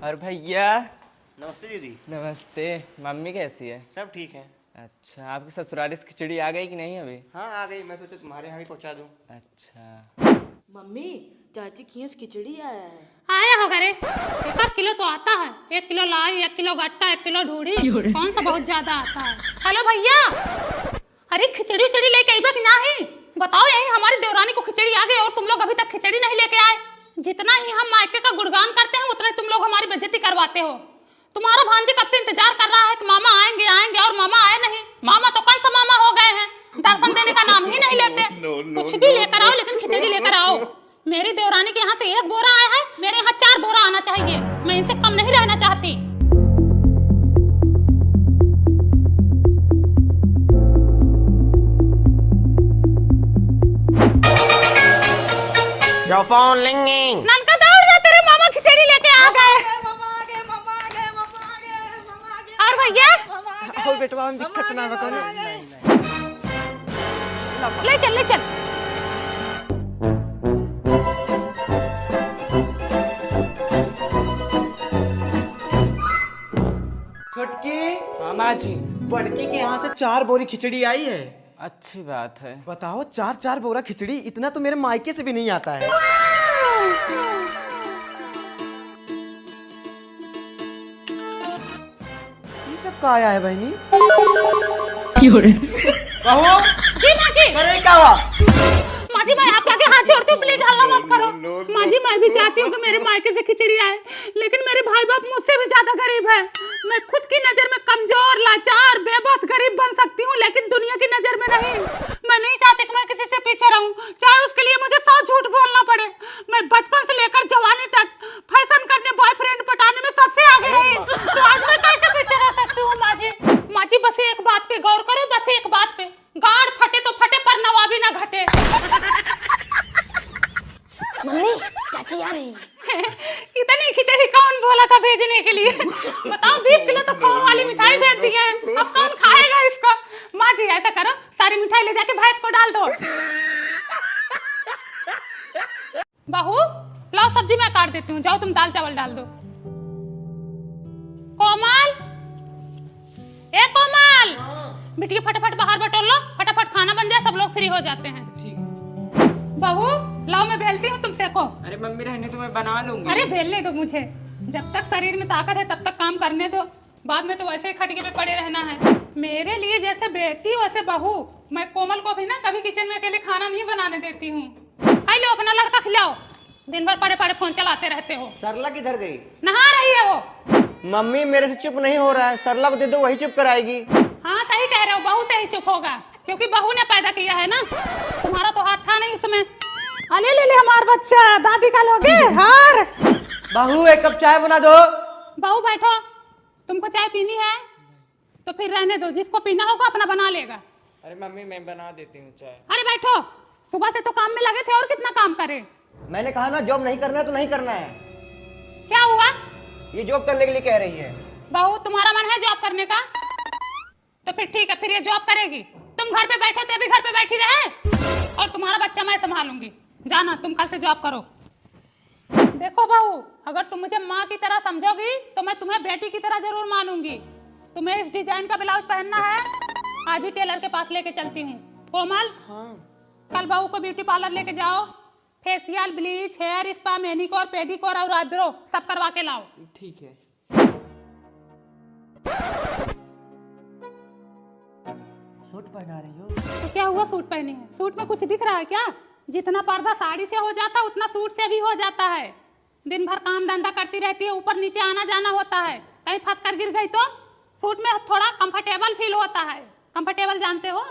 और भैया। नमस्ते दीदी। नमस्ते। मम्मी कैसी है? सब ठीक है। अच्छा, आपकी ससुराल से खिचड़ी आ गई कि नहीं अभी? हाँ आ गई, मैं सोचा तुम्हारे यहाँ भी पहुँचा दूँ। अच्छा मम्मी, चाची खींच खिचड़ी आया है। आया होगा रे, 1 किलो तो आता है। 1 किलो लाई, 1 किलो गट्टा, 1 किलो ढूढ़ी, कौन सा बहुत ज्यादा आता है। हेलो भैया, अरे खिचड़ी उचड़ी लेके आई कि नहीं बताओ। यही हमारी देवरानी को खिचड़ी आ गई और तुम लोग अभी तक खिचड़ी नहीं लेके आए। जितना ही हम मायके का गुणगान करते हैं उतना ही तुम लोग हमारी बेइज्जती करवाते हो। तुम्हारा भांजी कब से इंतजार कर रहा है कि मामा आएंगे आएंगे, और मामा आए नहीं। मामा तो कौन सा मामा हो गए हैं, दर्शन देने का नाम ही नहीं लेते। कुछ भी लेकर आओ लेकिन खिचड़ी लेकर आओ। मेरी देवरानी के यहाँ से 1 बोरा आया है, मेरे यहाँ 4 बोरा आना चाहिए। मैं इनसे कम नहीं रहना चाहती। Your phone ringing। ननका दौड़ जा, तेरे मामा खिचड़ी लेके आ गए। और भैया और बेटवा हम दिक्कत ना बता। ले चल ले चल। छोटकी। मामा जी। बड़की के यहाँ से 4 बोरी खिचड़ी आई है। अच्छी बात है। बताओ, 4 बोरा खिचड़ी, इतना तो मेरे मायके से भी नहीं आता है। ये सब का आया है बहनी? बहू जी माँ जी। अरे क्या हुआ? माँ जी, मैं आपके आगे हाथ जोड़ती हूँ, प्लीज हल्ला मत करो। माँ जी, मैं भी चाहती हूँ कि मेरे मायके से खिचड़ी आए, लेकिन मेरे भाई बाप मुझसे भी ज्यादा गरीब है। मैं खुद की नजर में कमजोर, लाचार, बेबस, गरीब बन सकती हूँ, लेकिन दुनिया की नजर में नहीं। मैं नहीं चाहती कि मैं किसी से पीछे रहूं, चाहे उसके लिए मुझे 100 झूठ बोलना पड़े। मैं बचपन से लेकर जवानी तक फैशन करने, बॉयफ्रेंड पटाने में सबसे आगे रही, तो आज मैं कैसे पीछे रह सकती हूँ। माँ जी बस एक बात पे गौर करो, बस एक बात पे। गाड़ फटे तो फटे पर नवाबी ना घटे। मम्मी, चाची आ रही। इतनी खिचड़ी कौन बोला था भेजने के लिए? बताओ, 20 किलो तो खोआ वाली मिठाई भेज दी है, अब कौन खाएगा इसको? माँ जी ऐसा करो, सारी मिठाई ले जाके भैंस को डाल दो। बहू लाओ, सब्जी मैं काट देती हूँ, जाओ तुम दाल चावल डाल दो। कोमल, ए कोमल, बिटिया फटाफट बाहर बटोर लो, फटाफट खाना बन जाए, सब लोग फ्री हो जाते हैं। बहू लाओ, मैं बेलती हूँ, तुम सेको। अरे मम्मी रहने तो मैं बना लूंगी। अरे बेलने दो मुझे, जब तक शरीर में ताकत है तब तक काम करने दो, बाद में तो वैसे ही खटिके पे पड़े रहना है। मेरे लिए जैसे बेटी वैसे बहू। मैं कोमल को भी ना कभी किचन में अकेले खाना नहीं बनाने देती हूँ। आई लो, अपना लड़का खिलाओ, दिन भर पड़े पड़े फोन चलाते रहते हो। सरला किधर गई? नहा रही है वो। मम्मी मेरे से चुप नहीं हो रहा है, सरला को दे दो, वही चुप कराएगी। हाँ सही कह रहे हो, बहू से ही चुप होगा, क्योंकि बहू ने पैदा किया है ना, तुम्हारा तो हाथ था नहीं उसमें। अले ले ले हमार बच्चा, दादी का लोगे हार। बहू, 1 कप चाय बना दो। बहू बैठो, तुमको चाय पीनी है तो फिर रहने दो, जिसको पीना होगा अपना बना लेगा। अरे मम्मी मैं बना देती हूँ चाय। अरे बैठो, सुबह से तो काम में लगे थे, और कितना काम करे। मैंने कहा ना, जॉब नहीं करना है तो नहीं करना है। क्या हुआ? ये जॉब करने के लिए कह रही है। बहू तुम्हारा मन है जॉब करने का, तो फिर ठीक है, फिर ये जॉब करेगी। तुम घर पे बैठे थे, अभी घर पे बैठी रहे, और तुम्हारा बच्चा मैं संभालूंगी। जाना, तुम कल से जॉब करो। देखो बहू, अगर तुम मुझे माँ की तरह समझोगी तो मैं तुम्हें बेटी की तरह जरूर मानूंगी। तुम्हें इस डिजाइन का ब्लाउज पहनना है, आज ही टेलर के पास लेके चलती हूँ। कोमल, कल बहू को ब्यूटी पार्लर लेके जाओ, facial, bleach, hair spa, manicure, pedicure और आईब्रो सब करवा के लाओ। ठीक है। सूट पहना रही हो तो क्या हुआ, सूट पहनी है? सूट में कुछ दिख रहा है क्या? जितना पर्दा साड़ी से हो जाता है उतना सूट से भी हो जाता है। दिन भर काम धंधा करती रहती है, ऊपर नीचे आना जाना होता है, कहीं फंस कर गिर गई तो सूट में थोड़ा कंफर्टेबल फील होता है। कंफर्टेबल जानते हो?